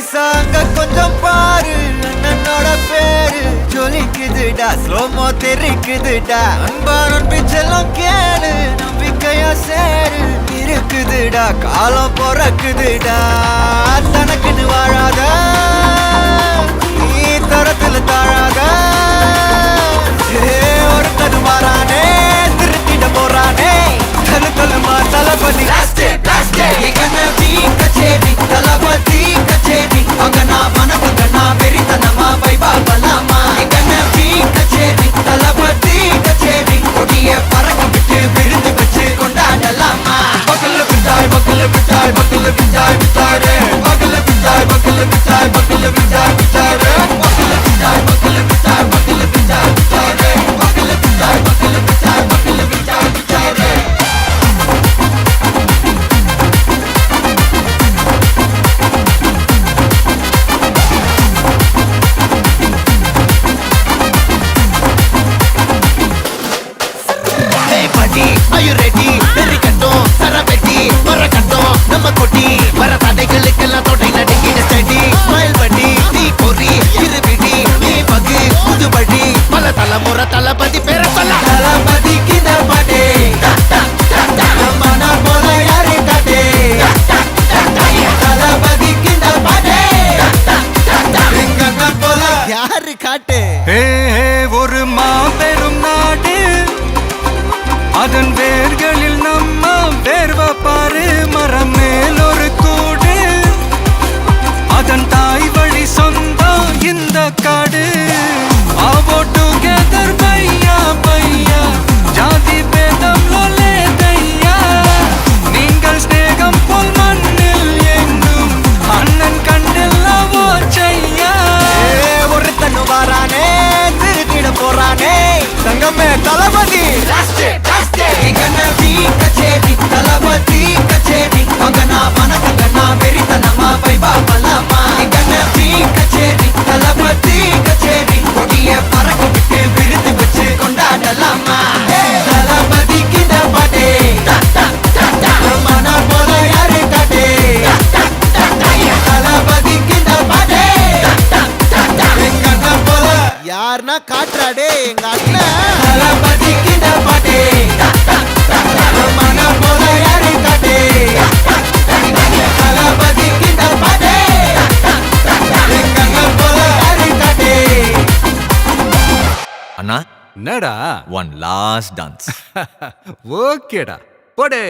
நைசாங்க கொஞ்சம் பாரு அண்ணனோட பேரு ஜொலிக்குதுடா ஸ்லோமோ தெரிக்குதுடா அன்பாரன் பிச்செல்லாம் கேளு நம்பிக்கையா சேரு இருக்குதுடா காலம் பொறக்குதுடா தனக்குன்னு வாழாத நீ தரத்துல தாழாத ஒருத்தது மாறானே திருத்திட போறானே தலு தலுமா தளபதி கச்சேரி தளபதி கச்சேரி அங்கனா மனசுங்கனா வெறித்தனமா வைபா பலாமா கனவி கச்சேரி தளபதி கச்சேரி கொடிய பறக்க விட்டு விருந்து வச்சு கொண்டாடலாமா பக்கல பிட்டாய் பக்கல பிட்டாய் பக்கல பிட்டாய் பிட்டாரே பக்கல பிட்டாய் பக்கல பிட்டாய் பக்கல பிட்டாய் பிட்டாரே பக்கல பிட்டாய் பக்கல பிட்டாய் பக்கல பிட்டாய் பிட்டாரே பக்கல பிட்டாய் பக்கல பிட்டாய் பக்கல பிட்டாய் பிட்டாரே Are you ready? Very கட்டும் சரபெட்டி வர கட்டும் நம்ம கொட்டி வர தடைகளுக்கெல்லாம் தொடை நடுங்கிட ஸ்டடி ஸ்மைல் பண்ணி நீ பொறி இருவிடி நீ பகு புதுபடி பல தலைமுறை தளபதி பேர சொல்ல தளபதி கித பாட்டே மன போல யாரு காட்டே தளபதி கித பாட்டே எங்க போல யாரு காட்டே ஒரு மாபெரும் நாடு அதன் வேர்களில் நம்ம வேர்வ பாரு மரம் மேல் ஒரு கூடு அதன் தாய் வழி சொந்தம் இந்த காடு ஆவோ டுகெதர் பையா பையா ஜாதி பேதம் லோலே தையா நீங்கள் ஸ்நேகம் போல் மண்ணில் எங்கும் அண்ணன் கண்டில்லவோ செய்யா ஒருத்தனு வாரானே திருத்திட போறானே தங்கமே தளபதி கனவி கச்சேரி தளபதி கச்சேரி அங்கனா மனசங்கனா வெறித்தனமா வைபா பலாமா கனவி கச்சேரி தளபதி கச்சேரி கொடிய பறக்க விட்டு விருந்து வச்சு கொண்டாடலாமா தளபதி கிட்ட பாட்டே மன போல யாரு காட்டே தளபதி கிட்ட பாட்டே எங்க அண்ணன் போல யாருன்னா காட்டுறாடே எங்க அண்ணன் தளபதி கிட்ட பாட்டே மன போல யாரு காட்டே தளபதி கிட்ட பாட்டே எங்க அண்ணன் போல யாரு காட்டே அண்ணா என்னடா one last dance ஓகேடா போடே